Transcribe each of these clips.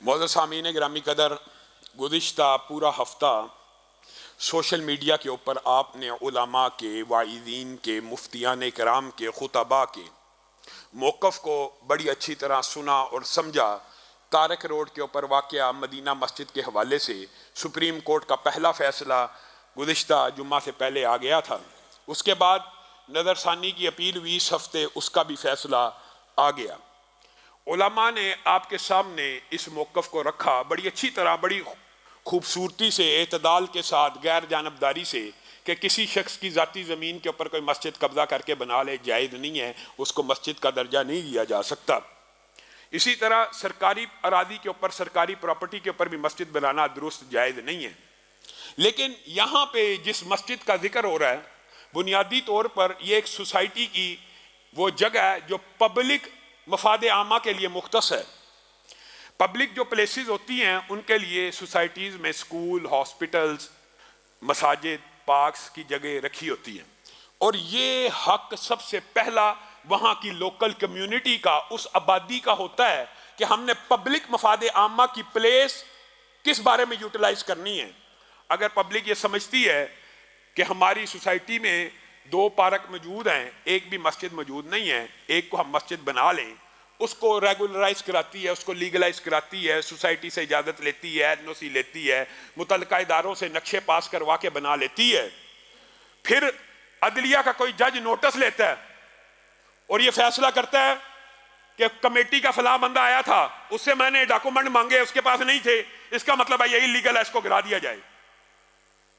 معزز سامعین گرامی قدر، گزشتہ پورا ہفتہ سوشل میڈیا کے اوپر آپ نے علماء کے، واعظین کے، مفتیان کرام کے، خطباء کے موقف کو بڑی اچھی طرح سنا اور سمجھا۔ طارق روڈ کے اوپر واقعہ مدینہ مسجد کے حوالے سے سپریم کورٹ کا پہلا فیصلہ گزشتہ جمعہ سے پہلے آ گیا تھا، اس کے بعد نظر ثانی کی اپیل ہوئی، اس ہفتے اس کا بھی فیصلہ آ گیا۔ علماء نے آپ کے سامنے اس موقف کو رکھا بڑی اچھی طرح، بڑی خوبصورتی سے، اعتدال کے ساتھ، غیر جانبداری سے، کہ کسی شخص کی ذاتی زمین کے اوپر کوئی مسجد قبضہ کر کے بنا لے جائز نہیں ہے، اس کو مسجد کا درجہ نہیں دیا جا سکتا۔ اسی طرح سرکاری اراضی کے اوپر، سرکاری پراپرٹی کے اوپر بھی مسجد بنانا درست جائز نہیں ہے۔ لیکن یہاں پہ جس مسجد کا ذکر ہو رہا ہے، بنیادی طور پر یہ ایک سوسائٹی کی وہ جگہ ہے جو پبلک مفاد عامہ کے لیے مختص ہے۔ پبلک جو پلیسز ہوتی ہیں ان کے لیے سوسائٹیز میں اسکول، ہاسپٹلز، مساجد، پارکس کی جگہ رکھی ہوتی ہیں، اور یہ حق سب سے پہلا وہاں کی لوکل کمیونٹی کا، اس آبادی کا ہوتا ہے کہ ہم نے پبلک مفاد عامہ کی پلیس کس بارے میں یوٹیلائز کرنی ہے۔ اگر پبلک یہ سمجھتی ہے کہ ہماری سوسائٹی میں 2 پارک موجود ہیں، ایک بھی مسجد موجود نہیں ہے، ایک کو ہم مسجد بنا لیں، اس کو ریگولرائز کراتی ہے، اس کو لیگلائز کراتی ہے، سوسائٹی سے اجازت لیتی ہے، NOC لیتی ہے، متعلقہ اداروں سے نقشے پاس کروا کے بنا لیتی ہے، پھر عدلیہ کا کوئی جج نوٹس لیتا ہے اور یہ فیصلہ کرتا ہے کہ کمیٹی کا فلاں بندہ آیا تھا، اس سے میں نے ڈاکومنٹ مانگے، اس کے پاس نہیں تھے، اس کا مطلب ہے یہ لیگل ہے، اس کو گرا دیا جائے۔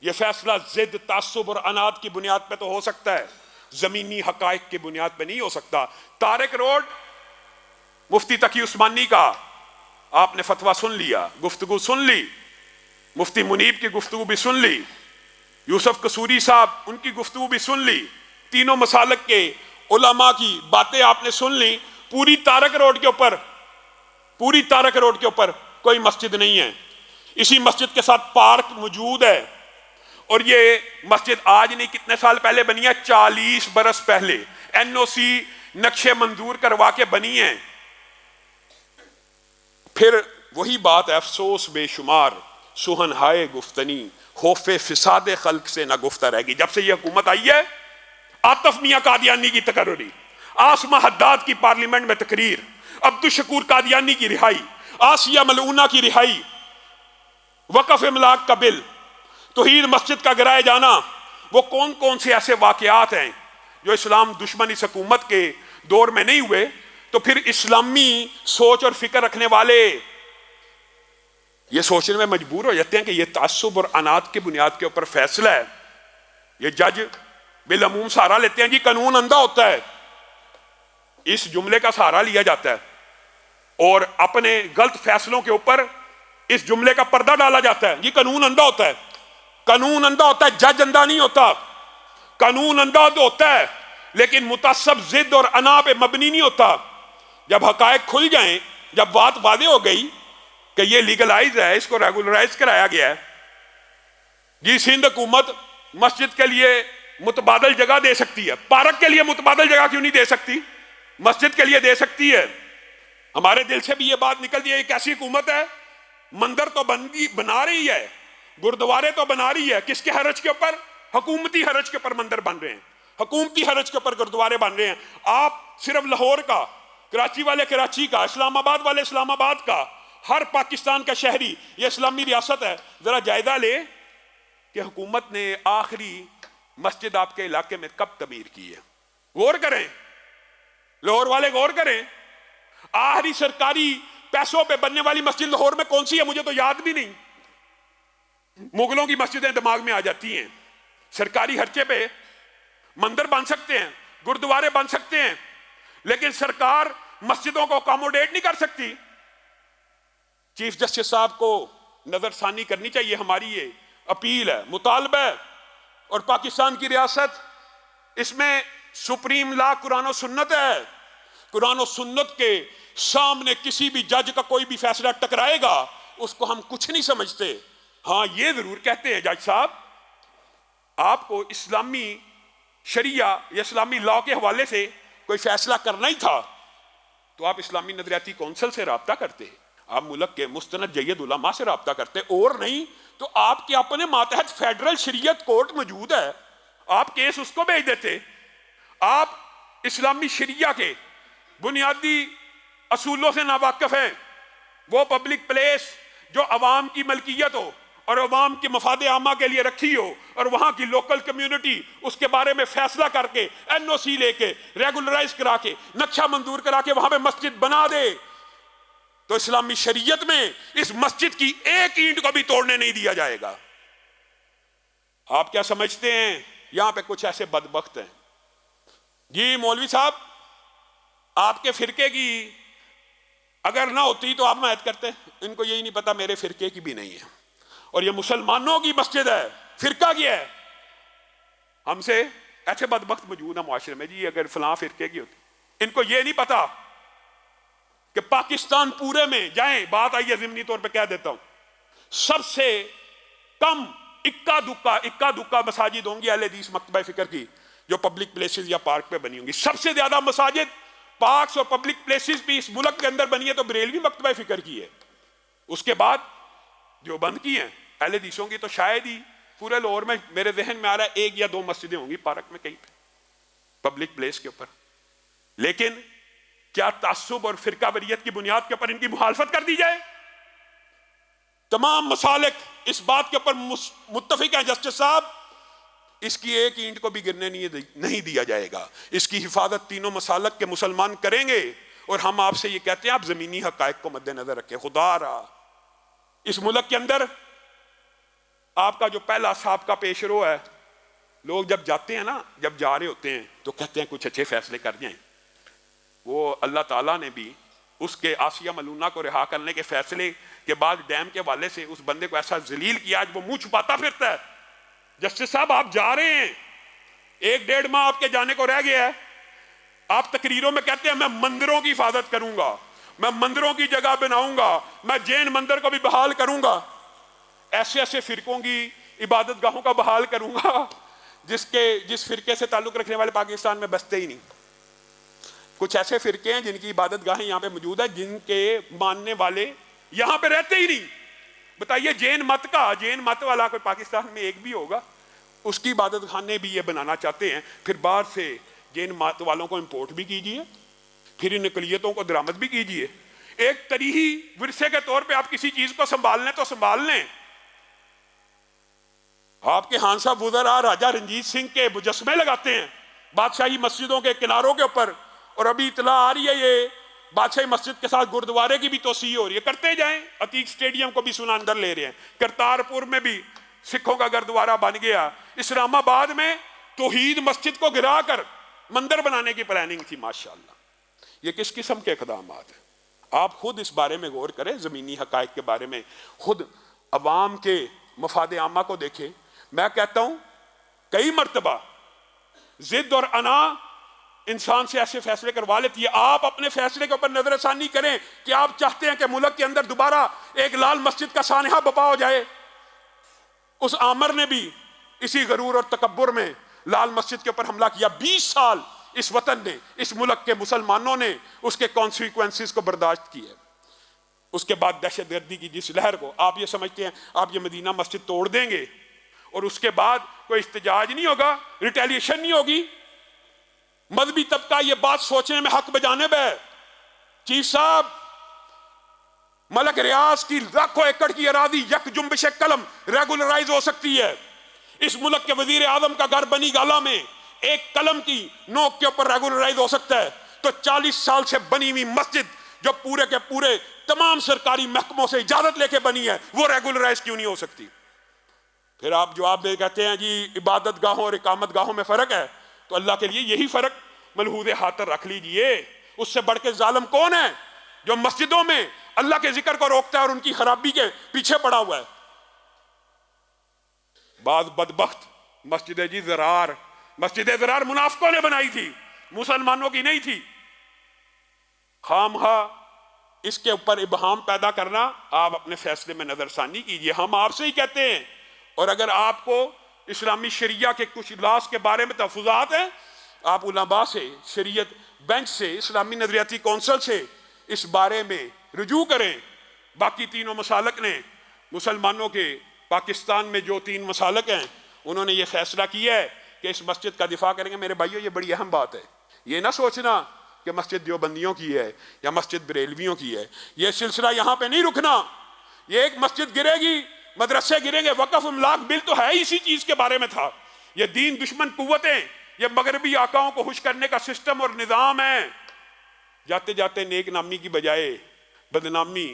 یہ فیصلہ ضد، تعصب اور عناد کی بنیاد پہ تو ہو سکتا ہے، زمینی حقائق کی بنیاد پہ نہیں ہو سکتا۔ طارق روڈ، مفتی تقی عثمانی کا آپ نے فتویٰ سن لیا، گفتگو سن لی، مفتی منیب کی گفتگو بھی سن لی، یوسف قصوری صاحب ان کی گفتگو بھی سن لی، تینوں مسالک کے علماء کی باتیں آپ نے سن لی۔ پوری طارق روڈ کے اوپر کوئی مسجد نہیں ہے، اسی مسجد کے ساتھ پارک موجود ہے، اور یہ مسجد آج نہیں کتنے سال پہلے بنی ہے، 40 برس پہلے NOC نقشے منظور کروا کے بنی ہیں۔ پھر وہی بات ہے، افسوس بے شمار، سہن ہائے گفتنی، خوف فساد خلق سے نہ گفتہ رہ گی۔ جب سے یہ حکومت آئی ہے، عاطف میاں قادیانی کی تقرری، آسمہ حداد کی پارلیمنٹ میں تقریر، عبدالشکور قادیانی کی رہائی، آسیہ ملعونہ کی رہائی، وقف املاک کا بل، توحید مسجد کا گرائے جانا، وہ کون سے ایسے واقعات ہیں جو اسلام دشمن اس حکومت کے دور میں نہیں ہوئے؟ تو پھر اسلامی سوچ اور فکر رکھنے والے یہ سوچنے میں مجبور ہو جاتے ہیں کہ یہ تعصب اور عناد کی بنیاد کے اوپر فیصلہ ہے۔ یہ جج بالعموم سہارا لیتے ہیں، جی قانون اندھا ہوتا ہے، اس جملے کا سہارا لیا جاتا ہے اور اپنے غلط فیصلوں کے اوپر اس جملے کا پردہ ڈالا جاتا ہے، جی قانون اندھا ہوتا ہے۔ قانون اندھا ہوتا ہے، جج اندھا نہیں ہوتا۔ قانون اندھا ہوتا ہے لیکن متعصب ضد اور انا پہ مبنی نہیں ہوتا۔ جب حقائق کھل جائیں، جب بات واضح ہو گئی کہ یہ لیگلائز ہے، اس کو ریگولرائز کرایا گیا ہے، جی سندھ حکومت مسجد کے لیے متبادل جگہ دے سکتی ہے، پارک کے لیے متبادل جگہ کیوں نہیں دے سکتی؟ مسجد کے لیے دے سکتی ہے۔ ہمارے دل سے بھی یہ بات نکلتی ہے، ایک ایسی حکومت ہے مندر تو بنا رہی ہے، گردوارے تو بنا رہی ہے، کس کے حرج کے اوپر؟ حکومتی حرج کے اوپر مندر بن رہے ہیں، حکومتی حرج کے اوپر گردوارے بن رہے ہیں۔ آپ صرف لاہور کا، کراچی والے کراچی کا، اسلام آباد والے اسلام آباد کا، ہر پاکستان کا شہری، یہ اسلامی ریاست ہے، ذرا جائزہ لے کہ حکومت نے آخری مسجد آپ کے علاقے میں کب تعمیر کی ہے۔ غور کریں، لاہور والے غور کریں، آخری سرکاری پیسوں پہ بننے والی مسجد لاہور میں کون سی ہے؟ مجھے تو یاد بھی نہیں۔ مغلوں کی مسجدیں دماغ میں آ جاتی ہیں، سرکاری خرچے پہ مندر بن سکتے ہیں، گردوارے بن سکتے ہیں، لیکن سرکار مسجدوں کو اکاموڈیٹ نہیں کر سکتی۔ چیف جسٹس صاحب کو نظر ثانی کرنی چاہیے، ہماری یہ اپیل ہے، مطالبہ ہے۔ اور پاکستان کی ریاست، اس میں سپریم لا قرآن و سنت ہے، قرآن و سنت کے سامنے کسی بھی جج کا کوئی بھی فیصلہ ٹکرائے گا، اس کو ہم کچھ نہیں سمجھتے۔ ہاں یہ ضرور کہتے ہیں جج صاحب، آپ کو اسلامی شریعہ یا اسلامی لا کے حوالے سے کوئی فیصلہ کرنا ہی تھا تو آپ اسلامی نظریاتی کونسل سے رابطہ کرتے ہیں۔ آپ ملک کے مستند جید علماء سے رابطہ کرتے اور نہیں تو آپ کے اپنے ماتحت فیڈرل شریعت کورٹ موجود ہے، آپ کیس اس کو بھیج دیتے۔ آپ اسلامی شریعہ کے بنیادی اصولوں سے ناواقف ہیں، وہ پبلک پلیس جو عوام کی ملکیت ہو اور عوام کے مفاد عامہ کے لیے رکھی ہو اور وہاں کی لوکل کمیونٹی اس کے بارے میں فیصلہ کر کے این او سی لے کے ریگولرائز کرا کے نقشہ منظور کرا کے وہاں پہ مسجد بنا دے، تو اسلامی شریعت میں اس مسجد کی ایک اینٹ کو بھی توڑنے نہیں دیا جائے گا۔ آپ کیا سمجھتے ہیں یہاں پہ کچھ ایسے بدبخت ہیں، جی مولوی صاحب آپ کے فرقے کی اگر نہ ہوتی تو آپ حمایت کرتے، ان کو یہی نہیں پتا میرے فرقے کی بھی نہیں ہے اور یہ مسلمانوں کی مسجد ہے، فرقہ کی ہے۔ ہم سے ایسے بدبخت موجود ہیں معاشرے میں، جی اگر فلاں فرقے کی ہوتی، ان کو یہ نہیں پتا کہ پاکستان پورے میں جائیں، بات آئی ہے ضمنی طور پہ کہہ دیتا ہوں، سب سے کم اکا دکا مساجد ہوں گی اہل حدیث مکتبہ فکر کی جو پبلک پلیسز یا پارک پہ بنی ہوں گی۔ سب سے زیادہ مساجد پارکس اور پبلک پلیسز بھی اس ملک کے اندر بنی ہے تو بریلوی مکتبہ فکر کی ہے، اس کے بعد جو بند کی ہیں اہل حدیثوں کی تو شاید ہی پورے لاہور میں میرے ذہن میں آ رہا ہے 1 یا 2 مسجدیں ہوں گی پارک میں کہیں پہ پبلک پلیس کے اوپر۔ لیکن کیا تعصب اور فرقہ واریت کی بنیاد کے اوپر ان کی مخالفت کر دی جائے؟ تمام مسالک اس بات کے اوپر متفق ہیں جسٹس صاحب، اس کی ایک اینٹ کو بھی گرنے نہیں دیا جائے گا، اس کی حفاظت تینوں مسالک کے مسلمان کریں گے۔ اور ہم آپ سے یہ کہتے ہیں آپ زمینی حقائق کو مد نظر رکھیں۔ خدا را اس ملک کے اندر آپ کا جو پہلا سابقہ پیش رو ہے، لوگ جب جاتے ہیں نا، جب جا رہے ہوتے ہیں تو کہتے ہیں کچھ اچھے فیصلے کر جائیں۔ وہ اللہ تعالیٰ نے بھی اس کے آسیہ ملونہ کو رہا کرنے کے فیصلے کے بعد ڈیم کے والے سے اس بندے کو ایسا ذلیل کیا آج وہ منہ چھپاتا پھرتا ہے۔ جسٹس صاحب آپ جا رہے ہیں، 1-1.5 ماہ آپ کے جانے کو رہ گیا ہے، آپ تقریروں میں کہتے ہیں میں مندروں کی حفاظت کروں گا، میں مندروں کی جگہ بناؤں گا، میں جین مندر کو بھی بحال کروں گا، ایسے فرقوں کی عبادت گاہوں کا بحال کروں گا جس فرقے سے تعلق رکھنے والے پاکستان میں بستے ہی نہیں۔ کچھ ایسے فرقے ہیں جن کی عبادت گاہیں یہاں پہ موجود ہیں جن کے ماننے والے یہاں پہ رہتے ہی نہیں۔ بتائیے جین مت والا کوئی پاکستان میں ایک بھی ہوگا؟ اس کی عبادت خانے بھی یہ بنانا چاہتے ہیں، پھر باہر سے جین مت والوں کو امپورٹ بھی کیجئے، پھر ان اقلیتوں کو درآمد بھی کیجئے۔ ایک تاریخی ورثے کے طور پہ آپ کسی چیز کو سنبھال لیں تو سنبھال لیں۔ آپ کے خان صاحب وزراء راجہ رنجیت سنگھ کے مجسمے لگاتے ہیں بادشاہی مسجدوں کے کناروں کے اوپر، اور ابھی اطلاع آ رہی ہے یہ بادشاہی مسجد کے ساتھ گردوارے کی بھی توسیع ہو رہی ہے، کرتے جائیں۔ عتیق سٹیڈیم کو بھی سنا اندر لے رہے ہیں، کرتارپور میں بھی سکھوں کا گردوارہ بن گیا، اسلام آباد میں توحید مسجد کو گرا کر مندر بنانے کی پلاننگ تھی۔ ماشاءاللہ یہ کس قسم کے اقدامات ہیں؟ آپ خود اس بارے میں غور کریں، زمینی حقائق کے بارے میں خود عوام کے مفاد عامہ کو دیکھیں۔ میں کہتا ہوں کئی مرتبہ ضد اور انا انسان سے ایسے فیصلے کروا لیتی ہے۔ آپ اپنے فیصلے کے اوپر نظر ثانی کریں کہ آپ چاہتے ہیں کہ ملک کے اندر دوبارہ ایک لال مسجد کا سانحہ بپا ہو جائے۔ اس آمر نے بھی اسی غرور اور تکبر میں لال مسجد کے اوپر حملہ کیا۔ 20 سال اس وطن نے، اس ملک کے مسلمانوں نے اس کے کانسیکوینسز کو برداشت کیے۔ اس کے بعد دہشت گردی کی جس لہر کو آپ یہ سمجھتے ہیں آپ یہ مدینہ مسجد توڑ دیں گے اور اس کے بعد کوئی احتجاج نہیں ہوگا، ریٹیلیشن نہیں ہوگی؟ مذہبی طبقہ یہ بات سوچنے میں حق بجانب ہے۔ چیف صاحب، ملک ریاض کی لاکھوں ایکڑ کی اراضی یک جنبش قلم ریگولرائز ہو سکتی ہے۔ اس ملک کے وزیر اعظم کا گھر بنی گالا میں ایک قلم کی نوک کے اوپر ریگولرائز ہو سکتا ہے، تو 40 سال سے بنی ہوئی مسجد جو پورے کے پورے تمام سرکاری محکموں سے اجازت لے کے بنی ہے وہ ریگولرائز کیوں نہیں ہو سکتی؟ پھر آپ جواب دے کہتے ہیں جی عبادت گاہوں اور اقامت گاہوں میں فرق ہے، تو اللہ کے لیے یہی فرق ملحوظ خاطر رکھ لیجئے۔ اس سے بڑھ کے ظالم کون ہے جو مسجدوں میں اللہ کے ذکر کو روکتا ہے اور ان کی خرابی کے پیچھے پڑا ہوا ہے؟ بعض بدبخت مسجد زرار منافقوں نے بنائی تھی، مسلمانوں کی نہیں تھی۔ خامخواہ اس کے اوپر ابہام پیدا کرنا، آپ اپنے فیصلے میں نظر ثانی کیجئے۔ ہم آپ سے ہی کہتے ہیں، اور اگر آپ کو اسلامی شریعہ کے کچھ لاس کے بارے میں تحفظات ہیں، آپ علماء سے، شریعت بینچ سے، اسلامی نظریاتی کونسل سے اس بارے میں رجوع کریں۔ باقی تینوں مسالک نے مسلمانوں کے پاکستان میں جو 3 مسالک ہیں انہوں نے یہ فیصلہ کیا ہے کہ اس مسجد کا دفاع کریں گے۔ میرے بھائیو یہ بڑی اہم بات ہے، یہ نہ سوچنا کہ مسجد دیوبندیوں کی ہے یا مسجد بریلویوں کی ہے، یہ سلسلہ یہاں پہ نہیں رکنا۔ یہ ایک مسجد گرے گی، مدرسے گریں گے، وقف املاک بل تو ہے اسی چیز کے بارے میں تھا۔ یہ دین دشمن قوتیں، یہ مغربی آقاؤں کو خوش کرنے کا سسٹم اور نظام ہے۔ جاتے جاتے نیک نامی کی بجائے بدنامی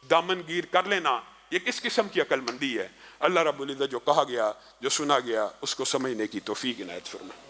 دامن گیر کر لینا، یہ کس قسم کی عقل مندی ہے؟ اللہ رب العزت جو کہا گیا، جو سنا گیا، اس کو سمجھنے کی توفیق عنایت فرمائے۔